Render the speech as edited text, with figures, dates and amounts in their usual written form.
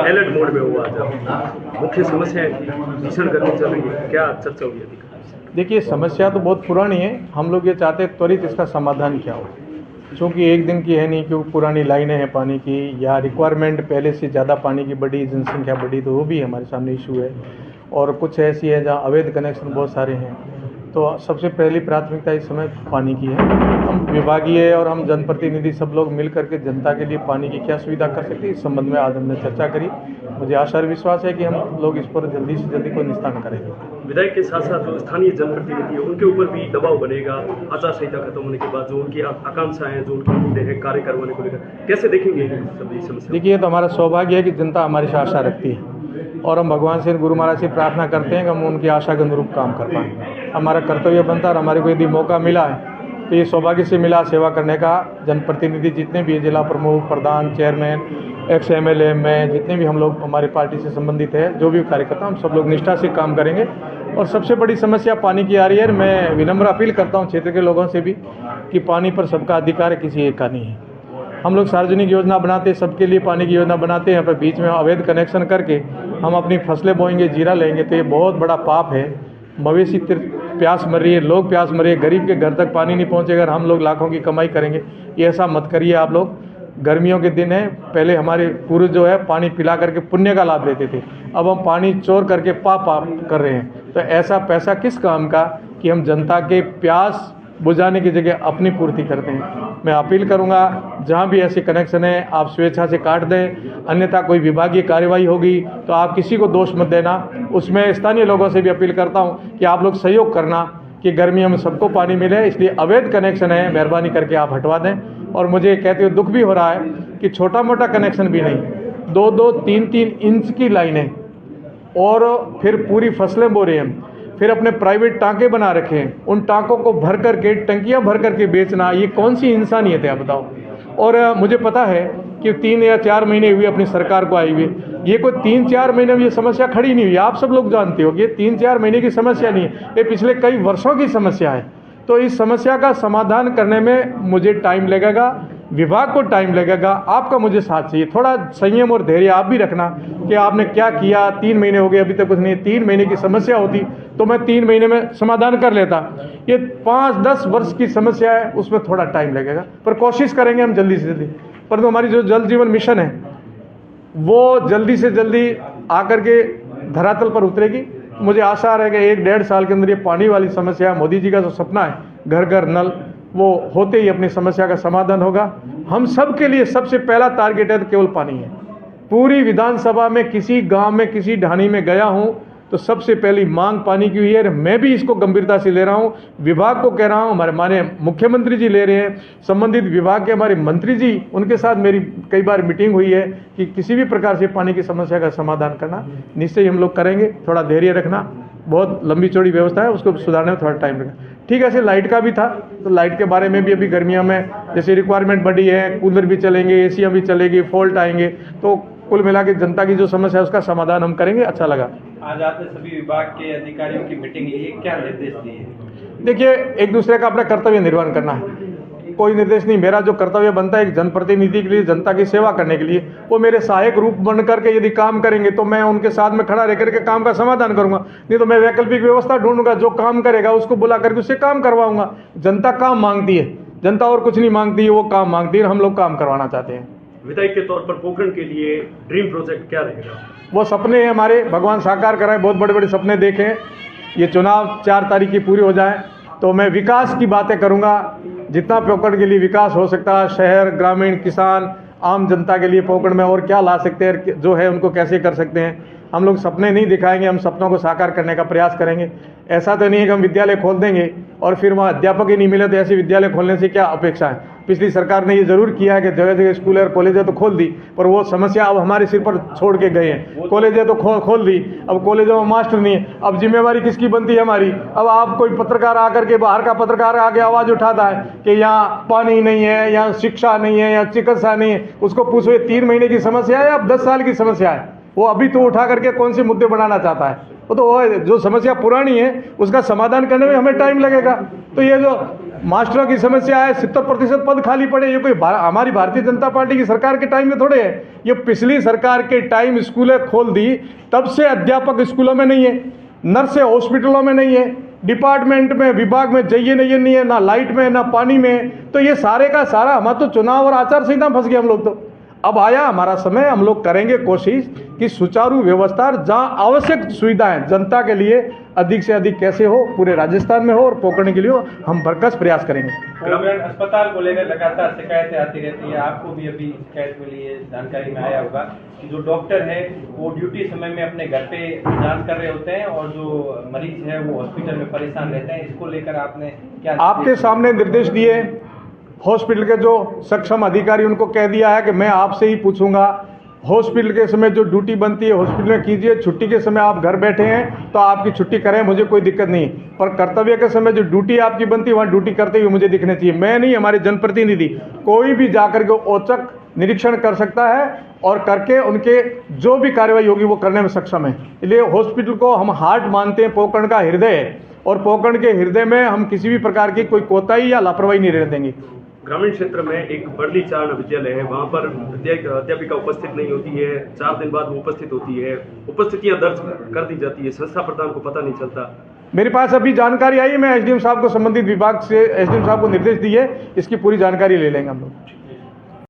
Alert mode में हुआ जब मुख्य समस्या है भीषण गर्मी चल रही है, क्या चर्चा हुई अधिकारी से? देखिए, समस्या तो बहुत पुरानी है। हम लोग ये चाहते हैं त्वरित इसका समाधान क्या हो, क्योंकि एक दिन की है नहीं, क्योंकि पुरानी लाइनें हैं पानी की या रिक्वायरमेंट पहले से ज़्यादा पानी की बढ़ी, जनसंख्या बढ़ी, तो वो भी हमारे सामने इशू है। और कुछ ऐसी है जहाँ अवैध कनेक्शन बहुत सारे हैं। तो सबसे पहली प्राथमिकता इस समय पानी की है। हम विभागीय और हम जनप्रतिनिधि सब लोग मिल करके जनता के लिए पानी की क्या सुविधा कर सकते हैं, इस संबंध में आज हमने चर्चा करी। मुझे आशा और विश्वास है कि हम लोग इस पर जल्दी से जल्दी कोई निस्तारण करेंगे। विधायक के साथ साथ जो स्थानीय जनप्रतिनिधि है उनके ऊपर भी दबाव बनेगा आचार संहिता खत्म होने के बाद, जो उनकी आकांक्षाएं हैं, जो उनके मुद्दे हैं कार्य करवाने को लेकर, कैसे देखेंगे सभी समस्या? देखिए, तो हमारा सौभाग्य है कि जनता हमारी से आशा रखती है और हम भगवान से, गुरु महाराज से प्रार्थना करते हैं कि हम उनकी आशा के अनुरूप काम कर पाएँ। हमारा कर्तव्य बनता है और हमारे को यदि मौका मिला है तो ये सौभाग्य से मिला सेवा करने का। जनप्रतिनिधि जितने भी जिला प्रमुख, प्रधान, चेयरमैन, एक्स MLA में जितने भी हम लोग हमारी पार्टी से संबंधित है, जो भी कार्यकर्ता, हम सब लोग निष्ठा से काम करेंगे। और सबसे बड़ी समस्या पानी की आ रही है। मैं विनम्र अपील करता हूँ क्षेत्र के लोगों से भी कि पानी पर सबका अधिकार है, किसी एक का नहीं है। हम लोग सार्वजनिक योजना बनाते हैं, सबके लिए पानी की योजना बनाते हैं, पर बीच में अवैध कनेक्शन करके हम अपनी फसलें बोएंगे, जीरा लेंगे, तो ये बहुत बड़ा पाप है। मवेशी प्यास मर रही है, लोग प्यास मर रही है, गरीब के घर तक पानी नहीं पहुंचेगा और हम लोग लाखों की कमाई करेंगे। ये ऐसा मत करिए आप लोग। गर्मियों के दिन है, पहले हमारे पूर्वज जो है पानी पिला करके पुण्य का लाभ लेते थे, अब हम पानी चोर करके पाप कर रहे हैं। तो ऐसा पैसा किस काम का कि हम जनता के प्यास बुझाने की जगह अपनी पूर्ति करते हैं। मैं अपील करूंगा, जहां भी ऐसे कनेक्शन है आप स्वेच्छा से काट दें, अन्यथा कोई विभागीय कार्रवाई होगी तो आप किसी को दोष मत देना। उसमें स्थानीय लोगों से भी अपील करता हूं कि आप लोग सहयोग करना कि गर्मियों में सबको पानी मिले। इसलिए अवैध कनेक्शन है, मेहरबानी करके आप हटवा दें। और मुझे कहते हुए दुख भी हो रहा है कि छोटा मोटा कनेक्शन भी नहीं, 2-2, 3-3 इंच की लाइनें और फिर पूरी फसलें बो रहे हैं, फिर अपने प्राइवेट टांके बना रखे हैं, उन टांकों को भर करके, टंकियां भर करके बेचना, ये कौन सी इंसानियत है आप बताओ। और मुझे पता है कि 3 या 4 महीने हुए अपनी सरकार को आई हुई, ये कोई 3-4 महीने में ये समस्या खड़ी नहीं हुई। आप सब लोग जानते हो कि ये 3-4 महीने की समस्या नहीं है, ये पिछले कई वर्षों की समस्या है। तो इस समस्या का समाधान करने में मुझे टाइम लगेगा, विभाग को टाइम लगेगा, आपका मुझे साथ चाहिए। थोड़ा संयम और धैर्य आप भी रखना कि आपने क्या किया, 3 महीने हो गए अभी तक कुछ नहीं। 3 महीने की समस्या होती तो मैं 3 महीने में समाधान कर लेता। ये 5-10 वर्ष की समस्या है, उसमें थोड़ा टाइम लगेगा, पर कोशिश करेंगे हम जल्दी से जल्दी। परंतु हमारी जो जल जीवन मिशन है वो जल्दी से जल्दी आकर के धरातल पर उतरेगी। मुझे आशा रहेगा 1-1.5 साल के अंदर ये पानी वाली समस्या, मोदी जी का जो सपना है घर घर नल, वो होते ही अपनी समस्या का समाधान होगा। हम सब के लिए सबसे पहला टारगेट है तो केवल पानी है। पूरी विधानसभा में किसी गांव में, किसी ढाणी में गया हूं तो सबसे पहली मांग पानी की हुई है। मैं भी इसको गंभीरता से ले रहा हूं, विभाग को कह रहा हूं, हमारे माननीय मुख्यमंत्री जी ले रहे हैं, संबंधित विभाग के हमारे मंत्री जी, उनके साथ मेरी कई बार मीटिंग हुई है कि किसी भी प्रकार से पानी की समस्या का समाधान करना निश्चय हम लोग करेंगे। थोड़ा धैर्य रखना, बहुत लंबी चौड़ी व्यवस्था है, उसको सुधारने में थोड़ा टाइम लगेगा। ठीक है, ऐसे लाइट का भी था, तो लाइट के बारे में भी अभी गर्मियों में जैसे रिक्वायरमेंट बढ़ी है, कूलर भी चलेंगे, एसियाँ भी चलेगी, फॉल्ट आएंगे, तो कुल मिला के जनता की जो समस्या है उसका समाधान हम करेंगे। अच्छा लगा। आज आपने सभी विभाग के अधिकारियों की मीटिंग ली है, क्या निर्देश दिए? देखिए, एक दूसरे का अपना कर्तव्य निर्वहन करना है, कोई निर्देश नहीं। मेरा जो कर्तव्य बनता है एक जनप्रतिनिधि के लिए, जनता की सेवा करने के लिए, वो मेरे सहायक रूप बन करके यदि काम करेंगे तो मैं उनके साथ में खड़ा रह करके काम का समाधान करूंगा। नहीं तो मैं वैकल्पिक व्यवस्था ढूंढूंगा, जो काम करेगा उसको बुला करके उससे काम करवाऊंगा। जनता काम मांगती है, जनता और कुछ नहीं मांगती है, वो काम मांगती है, हम लोग काम करवाना चाहते हैं। विधायक के तौर पर पोखरण के लिए ड्रीम प्रोजेक्ट क्या रहेगा? वो सपने हैं हमारे, भगवान साकार कराए, बहुत बड़े बड़े सपने देखें। ये चुनाव 4 तारीख की पूरी हो जाए तो मैं विकास की बातें करूंगा, जितना पोखरण के लिए विकास हो सकता है, शहर, ग्रामीण, किसान, आम जनता के लिए पोखरण में और क्या ला सकते हैं, जो है उनको कैसे कर सकते हैं। हम लोग सपने नहीं दिखाएंगे, हम सपनों को साकार करने का प्रयास करेंगे। ऐसा तो नहीं है कि हम विद्यालय खोल देंगे और फिर वहाँ अध्यापक ही नहीं मिले, तो ऐसे विद्यालय खोलने से क्या अपेक्षा है। पिछली सरकार ने ये जरूर किया है कि जगह जगह स्कूल और कॉलेज है तो खोल दी, पर वो समस्या अब हमारे सिर पर छोड़ के गए हैं। कॉलेज है तो खोल दी, अब कॉलेजों में मास्टर नहीं है, अब जिम्मेवारी किसकी बनती है हमारी। अब आप कोई पत्रकार आकर के, बाहर का पत्रकार आके आवाज़ उठाता है कि यहाँ पानी नहीं है, यहाँ शिक्षा नहीं है, यहाँ चिकित्सा नहीं है, उसको पूछो 3 महीने की समस्या है, अब 10 साल की समस्या है। वो अभी तो उठा करके कौन से मुद्दे बनाना चाहता है। वो तो जो समस्या पुरानी है उसका समाधान करने में हमें टाइम लगेगा। तो ये जो मास्टरों की समस्या है, 70% पद खाली पड़े। ये कोई हमारी भारतीय जनता पार्टी की सरकार के टाइम में थोड़े है, ये पिछली सरकार के टाइम स्कूलें खोल दी, तब से अध्यापक स्कूलों में नहीं है, नर्सें हॉस्पिटलों में नहीं है, डिपार्टमेंट में विभाग में जाइए नहीं है, ना लाइट में ना पानी में। तो ये सारे का सारा हमारा तो चुनाव और आचार संहिता में फंस गए हम लोग। तो अब आया हमारा समय, हम लोग करेंगे कोशिश कि सुचारू व्यवस्था जहां आवश्यक सुविधाएं जनता के लिए अधिक से अधिक कैसे हो, पूरे राजस्थान में हो और पोखरण के लिए हो, हम भरकस प्रयास करेंगे। ग्रामीण अस्पताल को लेकर लगातार शिकायतें आती रहती है, आपको भी अभी शिकायत मिली है, जानकारी में आया होगा कि जो डॉक्टर है वो ड्यूटी समय में अपने घर पे जांच कर रहे होते हैं और जो मरीज है वो हॉस्पिटल में परेशान रहते हैं। इसको लेकर आपने क्या आपके सामने निर्देश दिए, हॉस्पिटल के जो सक्षम अधिकारी उनको कह दिया है कि मैं आपसे ही पूछूंगा, हॉस्पिटल के समय जो ड्यूटी बनती है हॉस्पिटल में कीजिए, छुट्टी के समय आप घर बैठे हैं तो आपकी छुट्टी करें, मुझे कोई दिक्कत नहीं, पर कर्तव्य के समय जो ड्यूटी आपकी बनती है वहाँ ड्यूटी करते हुए मुझे दिखनी चाहिए। मैं नहीं, हमारे जनप्रतिनिधि कोई भी जाकर के औचक निरीक्षण कर सकता है और करके उनके जो भी कार्रवाई होगी वो करने में सक्षम है। इसलिए हॉस्पिटल को हम हार्ट मानते हैं, पोखरण का हृदय है, और पोखरण के हृदय में हम किसी भी प्रकार की कोई कोताही या लापरवाही नहीं रहने देंगे। ग्रामीण क्षेत्र में एक बर्ली चारण विद्यालय है, वहाँ पर अध्यापिका उपस्थित नहीं होती है, 4 दिन बाद वो उपस्थित होती है, उपस्थितियाँ दर्ज कर दी जाती है, संस्था प्रधान को पता नहीं चलता। मेरे पास अभी जानकारी आई है, मैं एसडीएम साहब को संबंधित विभाग से एसडीएम साहब को निर्देश दिए, इसकी पूरी जानकारी ले लेंगे हम लोग।